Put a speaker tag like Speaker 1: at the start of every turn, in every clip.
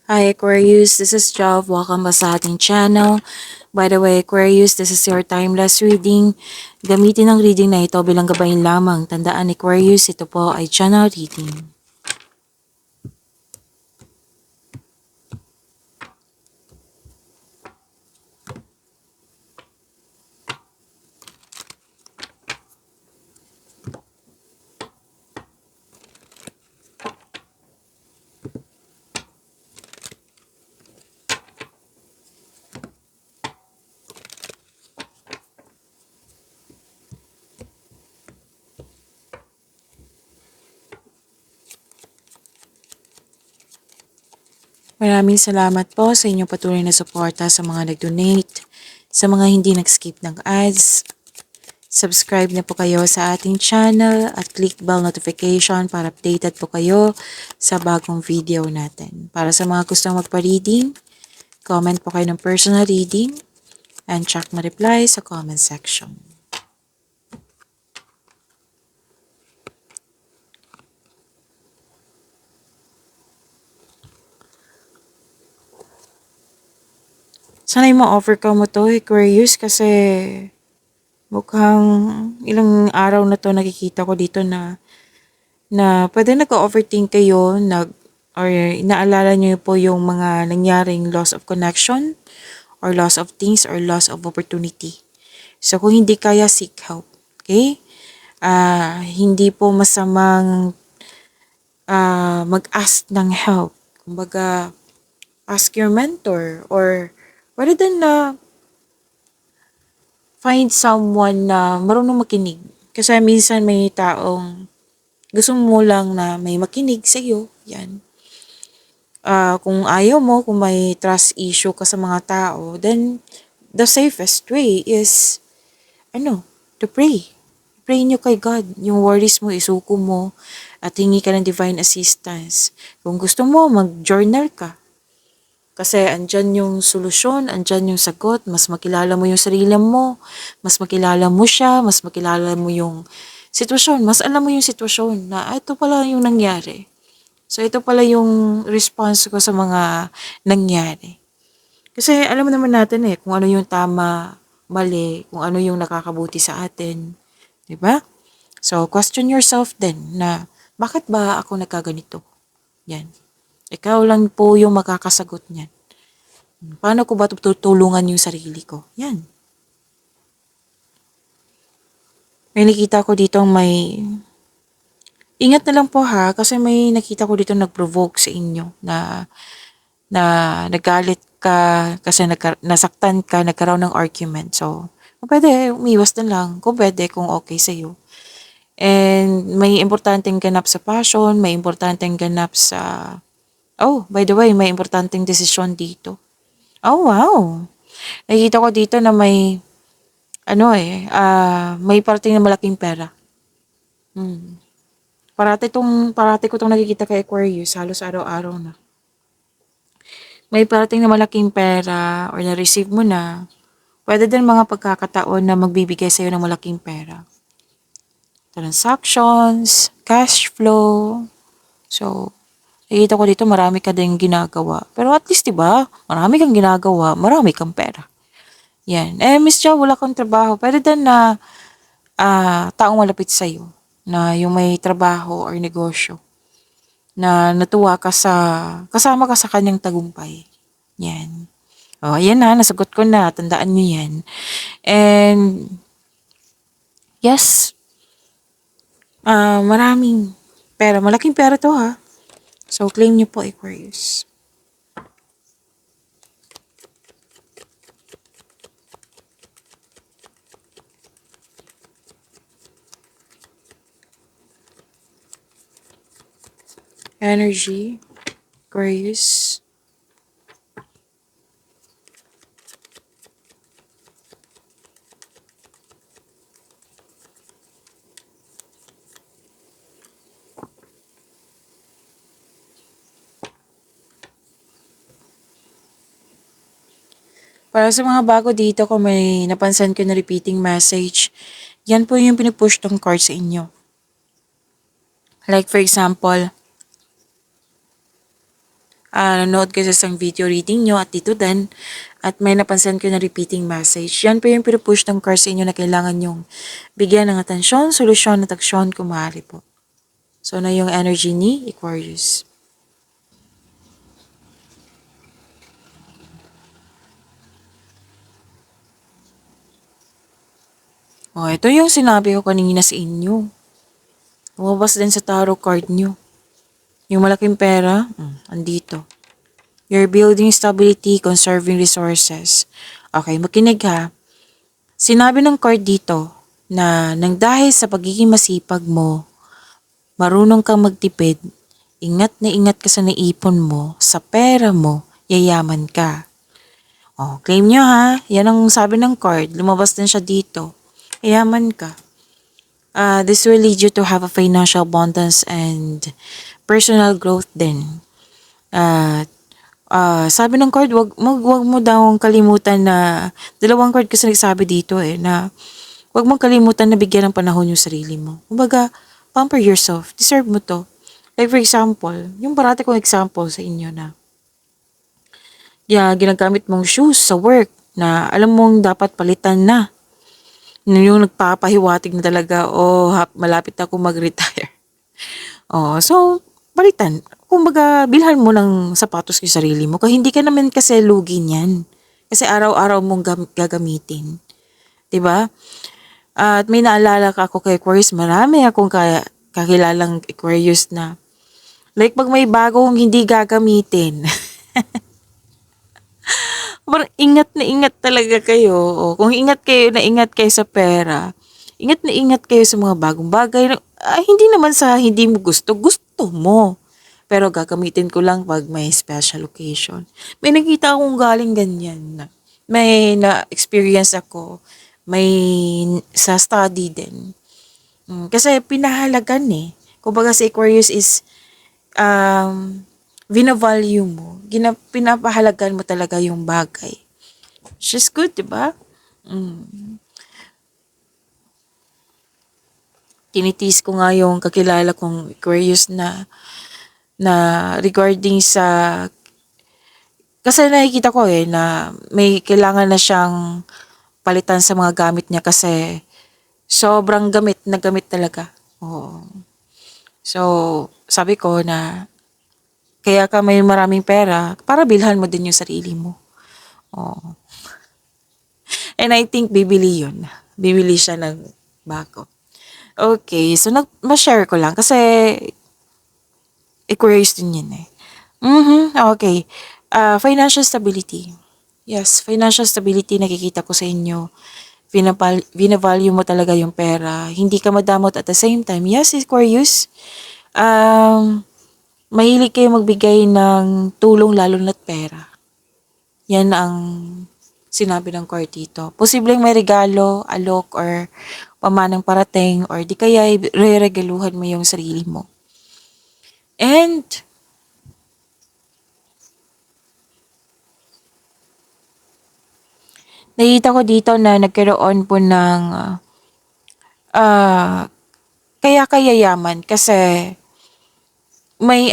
Speaker 1: Hi Aquarius, this is Jav. Welcome ba sa ating channel. By the way, Aquarius, this is your timeless reading. Gamitin ang reading na ito bilang gabayan lamang. Tandaan Aquarius, ito po ay channel reading. Maraming salamat po sa inyong patuloy na suporta sa mga nag-donate, sa mga hindi nag-skip ng ads. Subscribe na po kayo sa ating channel at click bell notification para updated po kayo sa bagong video natin. Para sa mga gustong magpa-reading, comment po kayo ng personal reading and check my reply sa comment section. Sana'y ma-overcome mo to, Aquarius, kasi mukhang ilang araw na to nakikita ko dito na pwede nag-overthink kayo, or inaalala niyo po yung mga nangyaring loss of connection or loss of things or loss of opportunity. So kung hindi kaya, seek help. Okay? Hindi po masamang mag-ask ng help. Kumbaga, ask your mentor or rather than na find someone na marunong makinig. Kasi minsan may taong gusto mo lang na may makinig sa iyo. Yan. Kung ayaw mo, kung may trust issue ka sa mga tao, then the safest way is, to pray. Pray nyo kay God. Yung worries mo, isuko mo at hingi ka ng divine assistance. Kung gusto mo, mag-journal ka. Kasi andyan yung solusyon, andyan yung sagot, mas makilala mo yung sarili mo, mas makilala mo siya, mas makilala mo yung sitwasyon, mas alam mo yung sitwasyon na ito pala yung nangyari. So ito pala yung response ko sa mga nangyari. Kasi alam mo naman natin kung ano yung tama, mali, kung ano yung nakakabuti sa atin. 'Di ba? So question yourself din na bakit ba ako nagkaganito? Yan. Ikaw lang po yung makakasagot niyan. Paano ko ba tutulungan yung sarili ko? Yan. May nakita ko dito ingat na lang po ha, kasi may nakita ko dito nag-provoke sa inyo na nagalit ka kasi nasaktan ka, nagkaroon ng argument. So, kung pwede, umiwas na lang. Kung pwede, kung okay sa'yo. And may importanteng ganap sa passion, may importanteng ganap sa... Oh, by the way, may importanteng desisyon dito. Oh, wow. Nakikita ko dito na may parating na malaking pera. Parati ko itong nakikita kay Aquarius, halos araw-araw na. May parating na malaking pera or na-receive mo na, pwede din mga pagkakataon na magbibigay sa'yo ng malaking pera. Transactions, cash flow. So, nakikita ko dito marami ka din ginagawa. Pero at least, diba, marami kang ginagawa, marami kang pera. Yan. Miss Jo, wala kang trabaho. Pwede din na taong malapit sa'yo na yung may trabaho or negosyo na natuwa ka kasama ka sa kanyang tagumpay. Yan. Ayan na, nasagot ko na. Tandaan nyo yan. And, yes, maraming pera. Malaking pera to ha. So, claim nyo po, Aquarius. Energy, Aquarius. Para sa mga bago dito, kung may napansin ko na repeating message, yan po yung pinupush tong card sa inyo. Like for example, nanood kayo sa isang video reading nyo at dito din, at may napansin ko na repeating message. Yan po yung pinupush ng cards sa inyo na kailangan yung bigyan ng atensyon, solusyon at aksyon kung maaari po. So, na yung energy ni Aquarius. Ito yung sinabi ko kanina sa inyo. Lumabas din sa tarot card nyo. Yung malaking pera, andito. You're building stability, conserving resources. Okay, makinig ha. Sinabi ng card dito na nang dahil sa pagiging masipag mo, marunong kang magtipid, ingat na ingat ka sa naipon mo, sa pera mo, yayaman ka. Claim nyo ha. Yan ang sabi ng card. Lumabas din siya dito. Yayaman ka. This will lead you to have a financial abundance and personal growth din. Sabi ng card, wag mo daw kalimutan na, dalawang card kasi nagsabi dito na wag mong kalimutan na bigyan ng panahon yung sarili mo. Kumbaga, pamper yourself. Deserve mo to. Like for example, yung parati kong example sa inyo na ginagamit mong shoes sa work na alam mong dapat palitan na. Yung nagpapahiwatig na talaga, malapit ako mag-retire. So, palitan. Kumbaga, bilhan mo ng sapatos yung sarili mo. Kaya hindi ka naman kasi lugi niyan. Kasi araw-araw mong gagamitin. 'Di ba? At may naalala ka ako kay Aquarius, marami akong kakilalang Aquarius na like pag may bagong hindi gagamitin. Parang ingat na ingat talaga kayo. Kung ingat kayo sa pera, ingat na ingat kayo sa mga bagong bagay. Hindi naman sa hindi mo gusto, gusto mo. Pero gagamitin ko lang pag may special occasion. May nakita akong galing ganyan na. May na-experience ako. May sa study din. Kasi pinahalagan Kumbaga si Aquarius is vina-value mo. Pinapahalagan mo talaga yung bagay. She's good, di ba? Tinitiis ko nga yung kakilala kong Aquarius na regarding sa, kasi nakikita ko na may kailangan na siyang palitan sa mga gamit niya kasi sobrang gamit na gamit talaga. Oo. So, sabi ko na kaya ka may maraming pera para bilhan mo din yung sarili mo. Oo. And I think bibili yun. Bibili siya ng bago. Okay, so ma-share ko lang kasi Aquarius din yun Okay. Financial stability. Yes, financial stability nakikita ko sa inyo. Vina-value mo talaga yung pera. Hindi ka madamot at the same time. Yes, Aquarius. Mahilig kayo magbigay ng tulong lalo na't pera. Yan ang sinabi ng card dito. Posibleng may regalo, alok, or pamanang parating, or di kaya re-regaluhan mo yung sarili mo. And nakita ko dito na nagkaroon po ng kaya kayayaman kasi may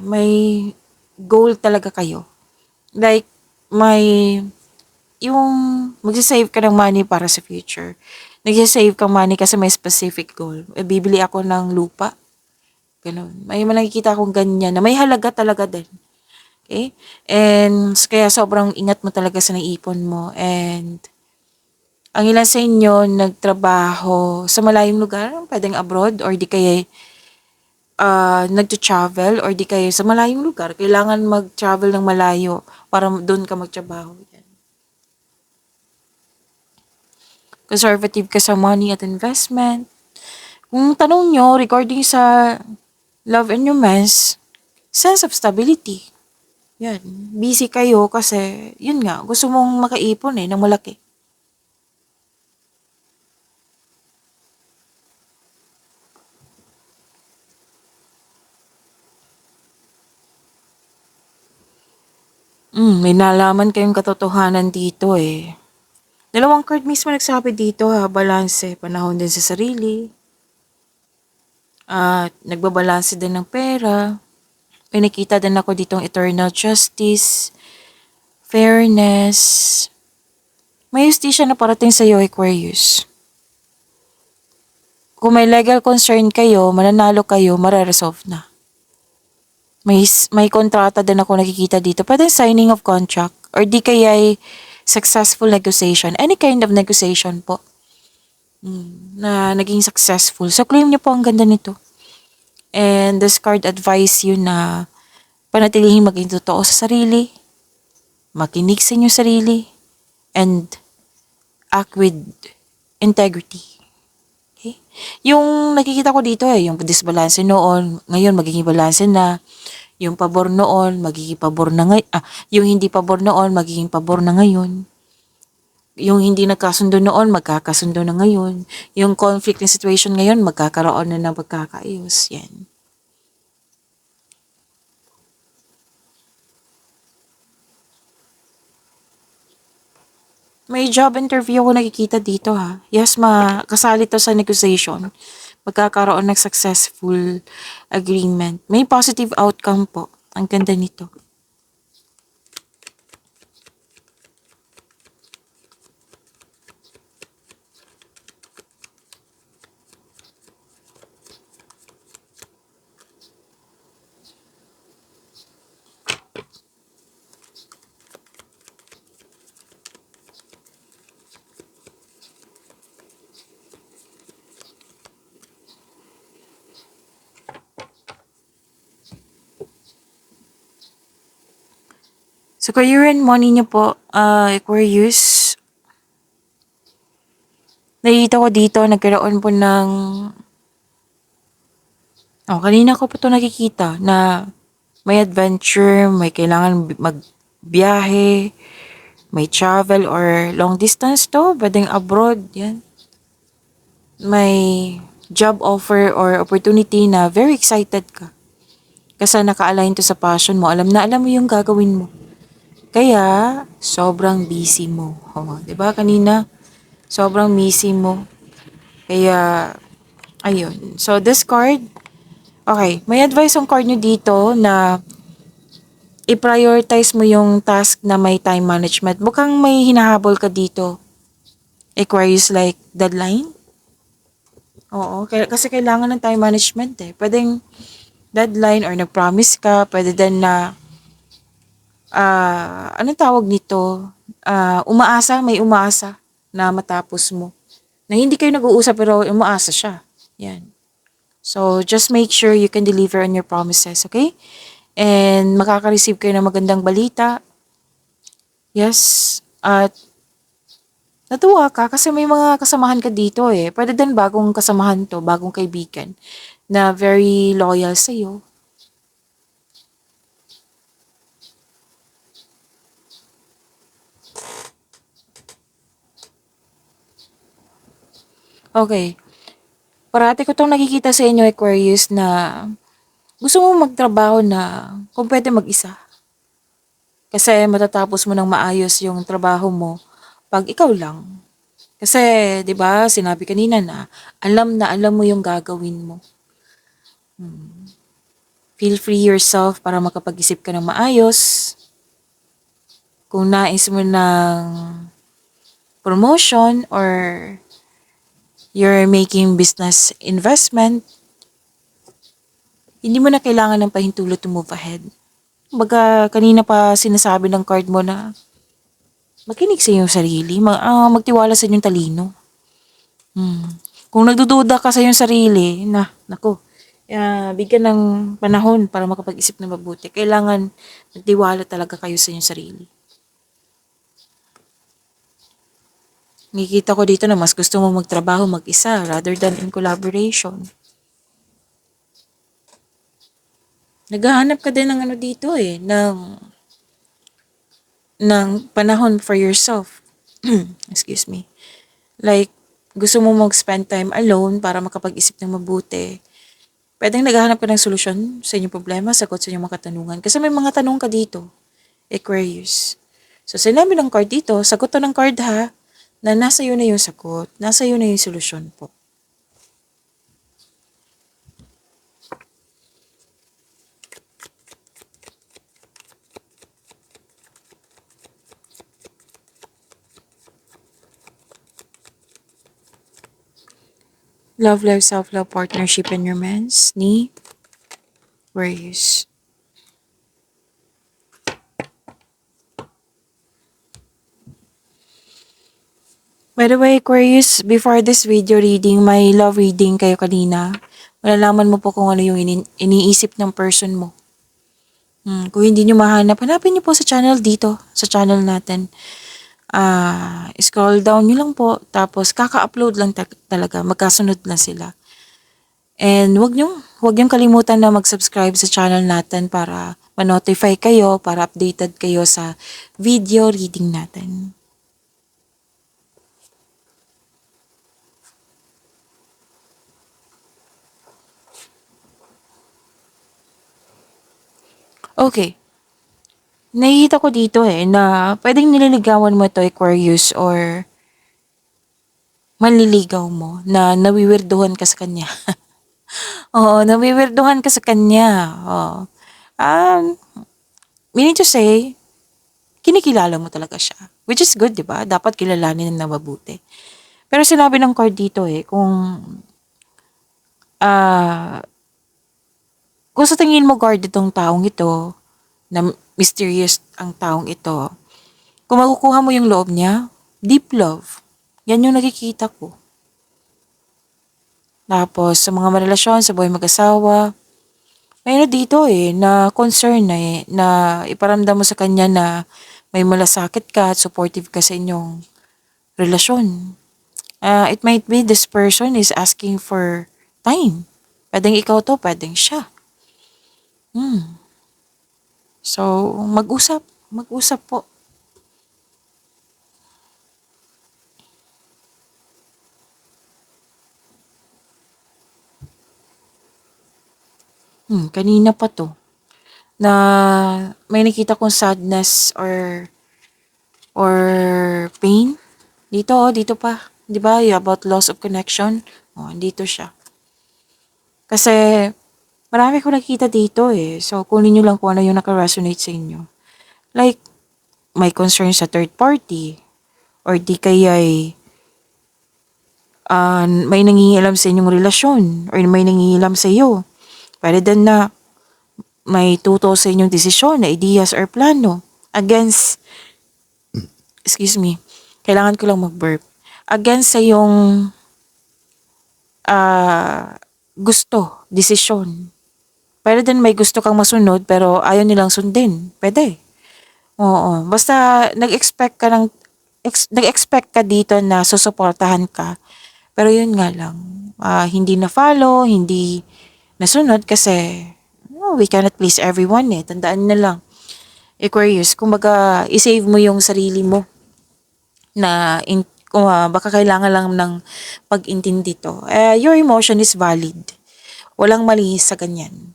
Speaker 1: may goal talaga kayo. Like, may yung magsisave ka ng money para sa future. Nagsisave ka money kasi may specific goal. Bibili ako ng lupa. Ganun. May nakikita akong ganyan na may halaga talaga din. Okay? And kaya sobrang ingat mo talaga sa naipon mo. And ang ilan sa inyo nagtrabaho sa malayong lugar, pwedeng abroad or di kaya nagto-travel or di kaya sa malayong lugar. Kailangan mag-travel ng malayo para doon ka magtrabaho. Yan. Conservative ka sa money at investment. Kung tanong nyo regarding sa love and romance, sense of stability. Yan. Busy kayo kasi, yun nga, gusto mong makaipon ng malaki. May nalaman kayong katotohanan dito Dalawang card mismo nagsabi dito balanse, panahon din sa sarili. At nagbabalanse din ng pera. May nakita din ako ditong eternal justice, fairness. May justisya na parating sa iyo, Aquarius. Kung may legal concern kayo, mananalo kayo, mare-resolve na. May kontrata din ako nakikita dito. Pwede signing of contract or di kaya ay successful negotiation. Any kind of negotiation po na naging successful. So claim niyo po ang ganda nito. And this card advise you na panatilihin maging totoo sa sarili, makinig sa inyong sarili, and act with integrity. Okay? Yung nakikita ko dito yung disbalance noon, ngayon magiging balanse na. Yung pabor noon, magiging pabor na ngayon. Yung hindi pabor noon, magiging pabor na ngayon. Yung hindi nagkasundo noon, magkakasundo na ngayon. Yung conflict na situation ngayon, magkakaroon na ng pagkakaayos. Yan. May job interview ako nakikita dito ha. Yes, kasali to sa negotiation. Magkakaroon ng successful agreement. May positive outcome po. Ang ganda nito. So, career and money niyo po, Aquarius, nakikita ko dito, nagkaroon po ng, kanina ko po ito nakikita, na may adventure, may kailangan magbiyahe, may travel or long distance to, pwedeng abroad, yan. May job offer or opportunity na very excited ka. Kasi naka-align to sa passion mo, alam na alam mo yung gagawin mo. Kaya, sobrang busy mo. Oh, 'di ba kanina? Sobrang busy mo. Kaya, ayun. So, this card, okay, may advice ang card nyo dito na i-prioritize mo yung task na may time management. Mukhang may hinahabol ka dito. Aquarius, like deadline? Oo, kasi kailangan ng time management eh. Pwedeng deadline or nag-promise ka, pwede din na anong tawag nito? May umaasa na matapos mo. Na hindi kayo nag-uusap pero umaasa siya. Yan. So, just make sure you can deliver on your promises, okay? And makaka-receive kayo ng magandang balita. Yes. At natuwa ka kasi may mga kasamahan ka dito eh. Pwede din bagong kasamahan to, bagong kaibigan na very loyal sa'yo. Okay. Parati ko tong nakikita sa inyo, Aquarius, na gusto mo magtrabaho na kung pwede mag-isa. Kasi matatapos mo ng maayos yung trabaho mo pag ikaw lang. Kasi, di ba, sinabi kanina na alam mo yung gagawin mo. Feel free yourself para makapag-isip ka ng maayos. Kung nais mo ng promotion or you're making business investment, hindi mo na kailangan ng pahintulot to move ahead. Baga, kanina pa sinasabi ng card mo na makinig sa iyong sarili, magtiwala sa inyong talino. Kung nagdududa ka sa iyong sarili, nako, bigyan ng panahon para makapag-isip ng mabuti. Kailangan magtiwala talaga kayo sa inyong sarili. Nakikita ko dito na mas gusto mo magtrabaho mag-isa rather than in collaboration. Naghahanap ka din ng dito ng panahon for yourself. Excuse me. Like, gusto mo mag-spend time alone para makapag-isip ng mabuti. Pwedeng naghahanap ka ng solusyon sa inyong problema, sagot sa inyong mga katanungan. Kasi may mga tanong ka dito, Aquarius. So, sinabi ng card dito, sagot to ng card ha, na nasa iyo na yung sagot, nasa iyo na yung solusyon po. Love life, self-love, partnership, and romance ni Aquarius. By the way, Aquarius, before this video reading, may love reading kayo kanina. Malalaman mo po kung ano yung iniisip ng person mo. Kung hindi nyo mahanap, hanapin nyo po sa channel dito, sa channel natin. Scroll down nyo lang po, tapos kaka-upload lang talaga, magkasunod lang sila. And wag nyong kalimutan na mag-subscribe sa channel natin para ma-notify kayo, para updated kayo sa video reading natin. Okay. Nakikita ko dito na pwedeng nililigawan mo ito, Aquarius, or manliligaw mo na nawiwirduhan ka sa kanya. Oo, nawiwirduhan ka sa kanya. Oo. Um, Meaning to say, kinikilala mo talaga siya. Which is good, di ba? Dapat kilalanin na mabuti. Pero sinabi ng card dito kung ah kung sa tingin mo guard itong taong ito, na mysterious ang taong ito, kung makukuha mo yung loob niya, deep love. Yan yung nakikita ko. Tapos, sa mga marelasyon, sa buhay mag-asawa, may ano dito na concern na iparamdam mo sa kanya na may malasakit ka at supportive ka sa inyong relasyon. It might be this person is asking for time. Pwedeng ikaw to, pwedeng siya. So, mag-usap po. Kanina pa to, na may nakita kong sadness or pain. Dito pa. 'Di ba? About loss of connection. Dito siya. Kasi marami ko nakita dito So, kunin niyo lang kung ano yung naka-resonate sa inyo. Like, may concern sa third party or di kaya may nangingialam sa inyong relasyon or may nangingialam sa iyo. Pwede din na may tuto sa inyong desisyon na ideas or plano against, excuse me, kailangan ko lang mag-burp, against sa yung gusto, desisyon. Pwede din may gusto kang masunod pero ayaw nilang sundin. Pwede. Oo. Basta nag-expect ka dito na susuportahan ka. Pero yun nga lang, hindi na follow, hindi nasunod kasi we cannot please everyone Tandaan na lang, Aquarius, kumbaga i-save mo yung sarili mo na kung baka kailangan lang ng pag-intindi to. Your emotion is valid. Walang mali sa ganyan.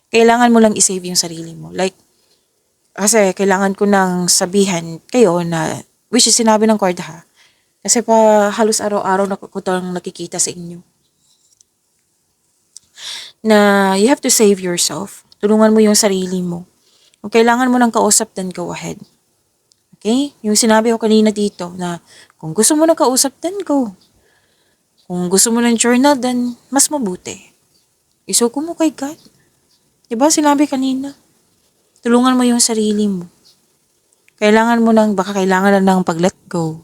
Speaker 1: Kailangan mo lang i-save yung sarili mo. Like, kasi kailangan ko nang sabihan kayo na, which is sinabi ng card kasi pa halos araw-araw na ko itong nakikita sa inyo. Na you have to save yourself. Tulungan mo yung sarili mo. Kung kailangan mo ng kausap, then go ahead. Okay? Yung sinabi ko kanina dito na kung gusto mo ng kausap, then go. Kung gusto mo ng journal, then mas mabuti. Isuko mo kay God. Diba sinabi kanina? Tulungan mo yung sarili mo. Baka kailangan lang ng pag-let go.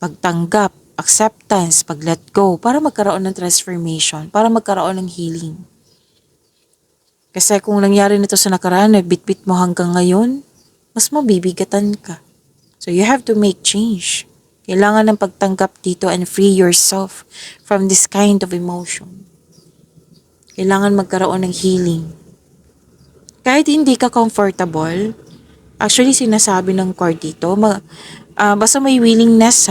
Speaker 1: Pagtanggap, acceptance, pag-let go, para magkaroon ng transformation, para magkaroon ng healing. Kasi kung nangyari nito sa nakaraan, bitbit mo hanggang ngayon, mas mabibigatan ka. So you have to make change. Kailangan ng pagtanggap dito and free yourself from this kind of emotion. Kailangan magkaroon ng healing. Kahit hindi ka comfortable, actually sinasabi ng card dito, basta may willingness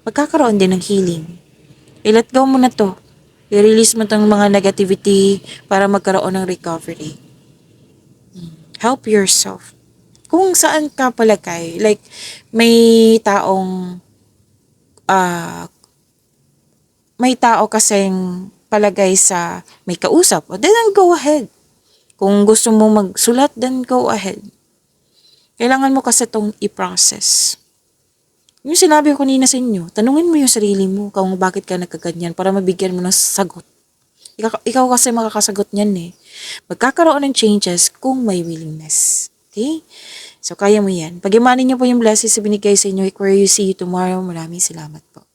Speaker 1: magkakaroon din ng healing. I-let go mo na to. I-release mo tong mga negativity para magkaroon ng recovery. Help yourself. Kung saan ka palagay, like may tao kasing palagay sa may kausap, then go ahead. Kung gusto mo magsulat, then go ahead. Kailangan mo kasi itong i-process. Yung sinabi ko kanina sa inyo, tanungin mo yung sarili mo kung bakit ka nagkaganyan para mabigyan mo ng sagot. Ikaw kasi makakasagot niyan eh. Magkakaroon ng changes kung may willingness. Okay? So, kaya mo yan. Pagyamanin niyo po yung blessings na binigay sa inyo. Aquarius, see you tomorrow. Maraming salamat po.